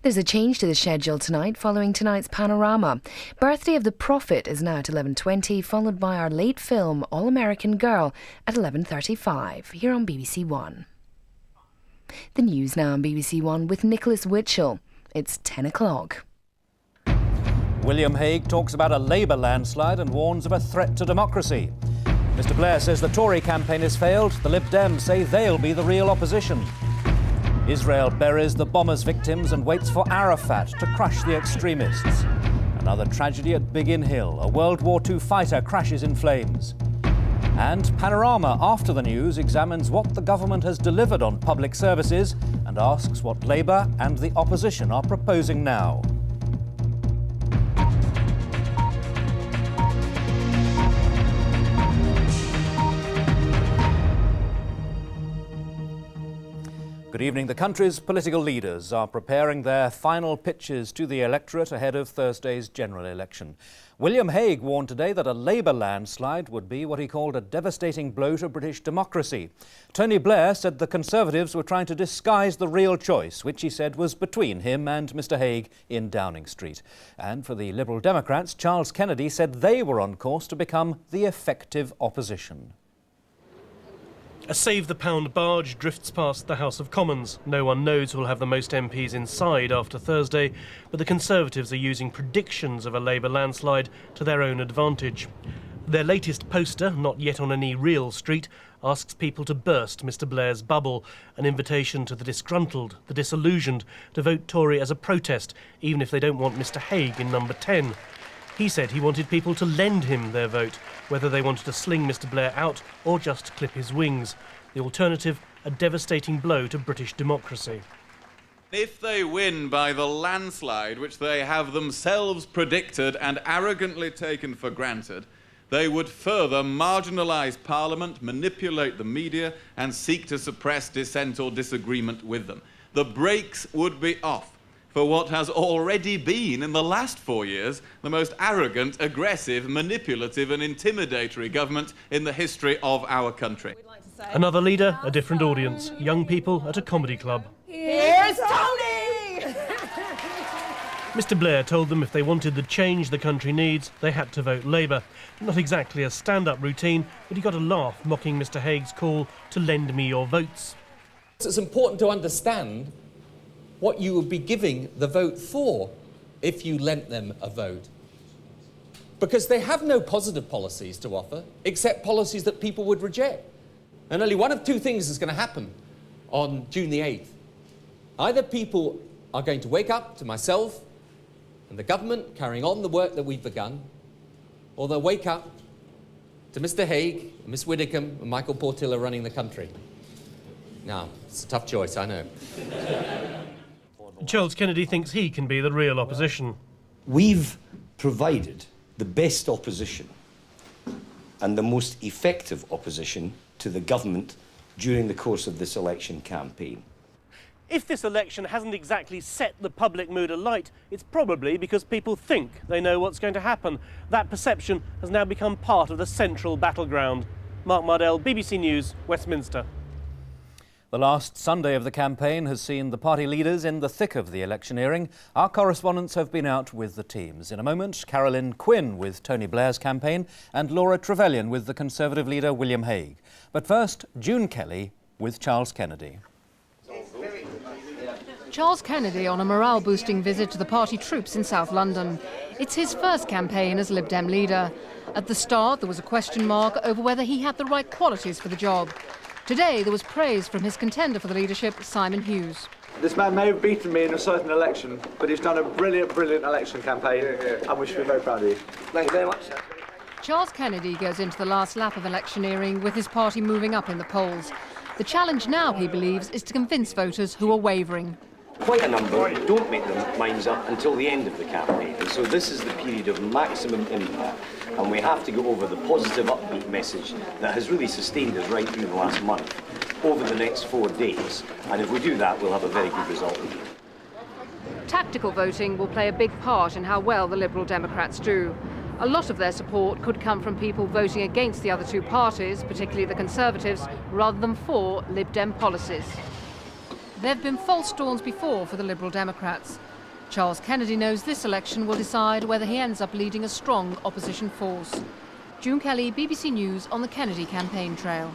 There's a change to the schedule tonight following tonight's Panorama. Birthday of the Prophet is now at 11:20, followed by our late film All American Girl at 11:35 here on BBC One. The news now on BBC One with Nicholas Witchell. It's 10 o'clock. William Hague talks about a Labour landslide and warns of a threat to democracy. Mr Blair says the Tory campaign has failed. The Lib Dems say they'll be the real opposition. Israel buries the bombers' victims and waits for Arafat to crush the extremists. Another tragedy at Biggin Hill. A World War II fighter crashes in flames. And Panorama, after the news, examines what the government has delivered on public services and asks what Labour and the opposition are proposing now. Good evening. The country's political leaders are preparing their final pitches to the electorate ahead of Thursday's general election. William Hague warned today that a Labour landslide would be what he called a devastating blow to British democracy. Tony Blair said the Conservatives were trying to disguise the real choice, which he said was between him and Mr Hague in Downing Street. And for the Liberal Democrats, Charles Kennedy said they were on course to become the effective opposition. A Save the Pound barge drifts past the House of Commons. No one knows who will have the most MPs inside after Thursday, but the Conservatives are using predictions of a Labour landslide to their own advantage. Their latest poster, not yet on any real street, asks people to burst Mr Blair's bubble, an invitation to the disgruntled, the disillusioned, to vote Tory as a protest, even if they don't want Mr Hague in number 10. He said he wanted people to lend him their vote, whether they wanted to sling Mr Blair out or just clip his wings. The alternative, a devastating blow to British democracy. If they win by the landslide which they have themselves predicted and arrogantly taken for granted, they would further marginalise Parliament, manipulate the media and seek to suppress dissent or disagreement with them. The brakes would be off for what has already been, in the last 4 years, the most arrogant, aggressive, manipulative and intimidatory government in the history of our country. Another leader, a different audience. Young people at a comedy club. Here's Tony! Mr Blair told them if they wanted the change the country needs, they had to vote Labour. Not exactly a stand-up routine, but he got a laugh mocking Mr Hague's call to lend me your votes. It's important to understand what you would be giving the vote for if you lent them a vote. Because they have no positive policies to offer, except policies that people would reject. And only one of two things is going to happen on June the 8th. Either people are going to wake up to myself and the government carrying on the work that we've begun, or they'll wake up to Mr Hague, Miss Widdicombe and Michael Portillo running the country. Now, it's a tough choice, I know. Charles Kennedy thinks he can be the real opposition. We've provided the best opposition and the most effective opposition to the government during the course of this election campaign. If this election hasn't exactly set the public mood alight, it's probably because people think they know what's going to happen. That perception has now become part of the central battleground. Mark Mardell, BBC News, Westminster. The last Sunday of the campaign has seen the party leaders in the thick of the electioneering. Our correspondents have been out with the teams. In a moment, Carolyn Quinn with Tony Blair's campaign and Laura Trevelyan with the Conservative leader William Hague. But first, June Kelly with Charles Kennedy. Charles Kennedy on a morale-boosting visit to the party troops in South London. It's his first campaign as Lib Dem leader. At the start, there was a question mark over whether he had the right qualities for the job. Today, there was praise from his contender for the leadership, Simon Hughes. This man may have beaten me in a certain election, but he's done a brilliant, brilliant election campaign, and we should be very proud of you. Thank you very much. Charles Kennedy goes into the last lap of electioneering with his party moving up in the polls. The challenge now, he believes, is to convince voters who are wavering. Quite a number don't make their minds up until the end of the campaign, and so this is the period of maximum impact, and we have to go over the positive upbeat message that has really sustained us right through the last month over the next 4 days, and if we do that we'll have a very good result. Tactical voting will play a big part in how well the Liberal Democrats do. A lot of their support could come from people voting against the other two parties, particularly the Conservatives, rather than for Lib Dem policies. There have been false dawns before for the Liberal Democrats. Charles Kennedy knows this election will decide whether he ends up leading a strong opposition force. June Kelly, BBC News on the Kennedy campaign trail.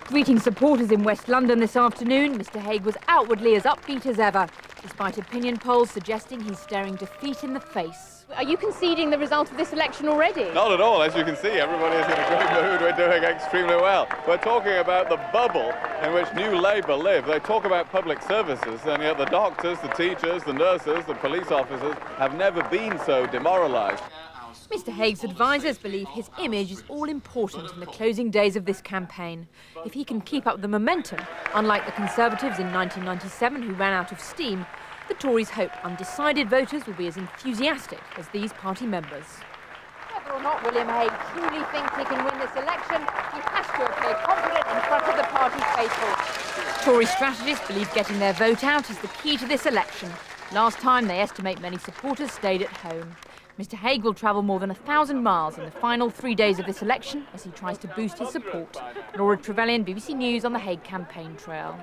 Greeting supporters in West London this afternoon, Mr Hague was outwardly as upbeat as ever, despite opinion polls suggesting he's staring defeat in the face. Are you conceding the result of this election already? Not at all. As you can see, everybody is in a great mood. We're doing extremely well. We're talking about the bubble in which New Labour live. They talk about public services, and yet the doctors, the teachers, the nurses, the police officers have never been so demoralised. Mr Hague's advisers believe his image is all important in the closing days of this campaign. If he can keep up the momentum, unlike the Conservatives in 1997 who ran out of steam, the Tories hope undecided voters will be as enthusiastic as these party members. Whether or not William Hague truly thinks he can win this election, he has to appear confident in front of the party faithful. Tory strategists believe getting their vote out is the key to this election. Last time, they estimate many supporters stayed at home. Mr Hague will travel more than 1,000 miles in the final 3 days of this election as he tries to boost his support. Laura Trevelyan, BBC News on the Hague campaign trail.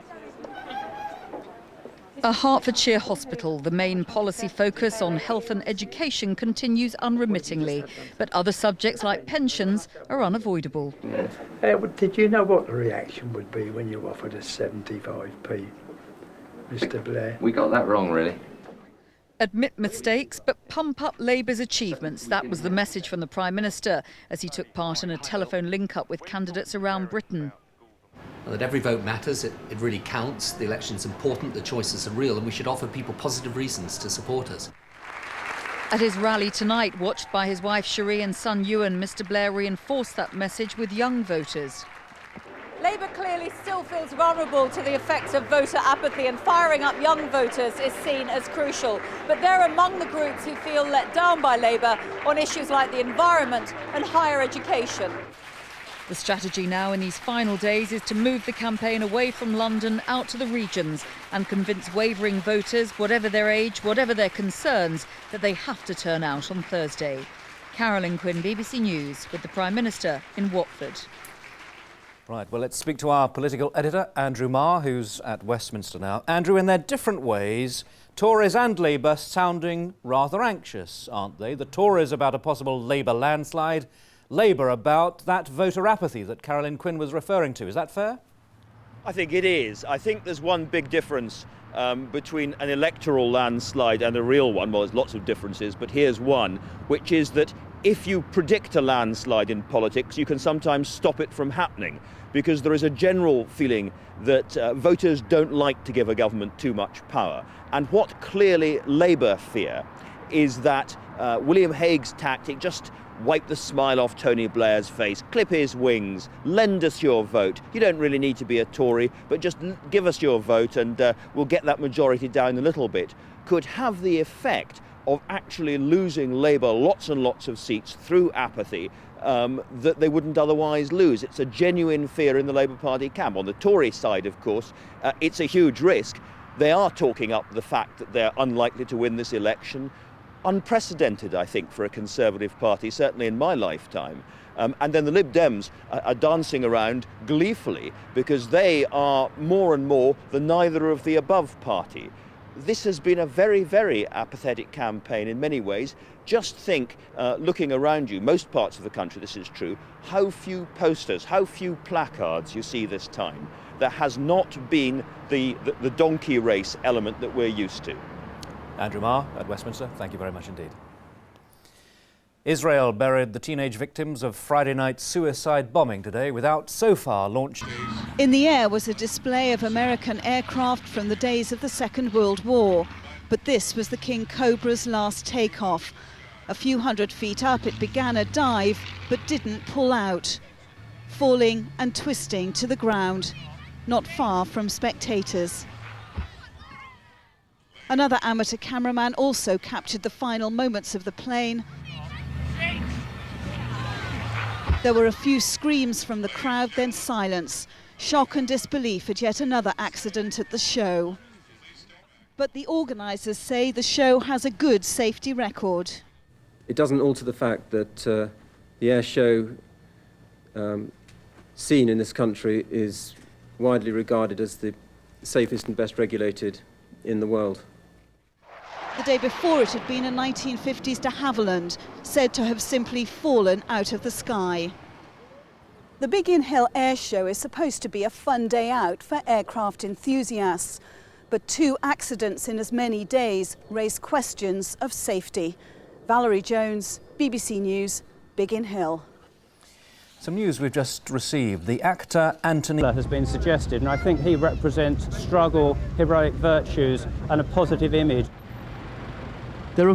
A Hertfordshire hospital, the main policy focus on health and education continues unremittingly, but other subjects like pensions are unavoidable. Did you know what the reaction would be when you offered us 75p, Mr Blair? We got that wrong, really. Admit mistakes, but pump up Labour's achievements. That was the message from the Prime Minister as he took part in a telephone link-up with candidates around Britain. That every vote matters, it really counts, the election's important, the choices are real, and we should offer people positive reasons to support us. At his rally tonight, watched by his wife Cherie and son Ewan, Mr Blair reinforced that message with young voters. Labour clearly still feels vulnerable to the effects of voter apathy, and firing up young voters is seen as crucial. But they're among the groups who feel let down by Labour on issues like the environment and higher education. The strategy now in these final days is to move the campaign away from London out to the regions and convince wavering voters, whatever their age, whatever their concerns, that they have to turn out on Thursday. Carolyn Quinn, BBC News, with the Prime Minister in Watford. Right, well, let's speak to our political editor, Andrew Marr, who's at Westminster now. Andrew, in their different ways, Tories and Labour sounding rather anxious, aren't they? The Tories about a possible Labour landslide, Labour about that voter apathy that Carolyn Quinn was referring to. Is that fair? I think it is. I think there's one big difference between an electoral landslide and a real one. Well, there's lots of differences, but here's one, which is that if you predict a landslide in politics, you can sometimes stop it from happening, because there is a general feeling that voters don't like to give a government too much power. And what clearly Labour fear is that William Hague's tactic, just wipe the smile off Tony Blair's face, clip his wings, lend us your vote. You don't really need to be a Tory, but just give us your vote and we'll get that majority down a little bit, could have the effect of actually losing Labour lots and lots of seats through apathy that they wouldn't otherwise lose. It's a genuine fear in the Labour Party camp. On the Tory side, of course, it's a huge risk. They are talking up the fact that they're unlikely to win this election. Unprecedented, I think, for a Conservative party, certainly in my lifetime. And then the Lib Dems are dancing around gleefully because they are more and more the neither of the above party. This has been a very, very apathetic campaign in many ways. Just think, looking around you, most parts of the country this is true, how few posters, how few placards you see this time. There has not been the donkey race element that we're used to. Andrew Marr at Westminster, thank you very much indeed. Israel buried the teenage victims of Friday night's suicide bombing today without so far launching. In the air was a display of American aircraft from the days of the Second World War. But this was the King Cobra's last takeoff. A few hundred feet up, it began a dive, but didn't pull out, falling and twisting to the ground, not far from spectators. Another amateur cameraman also captured the final moments of the plane. There were a few screams from the crowd, then silence, shock and disbelief at yet another accident at the show. But the organisers say the show has a good safety record. It doesn't alter the fact that the air show scene in this country is widely regarded as the safest and best regulated in the world. The day before it had been a 1950s de Havilland, said to have simply fallen out of the sky. The Biggin Hill Air Show is supposed to be a fun day out for aircraft enthusiasts, but 2 accidents in as many days raise questions of safety. Valerie Jones, BBC News, Biggin Hill. Some news we've just received. The actor Anthony has been suggested, and I think he represents struggle, heroic virtues and a positive image.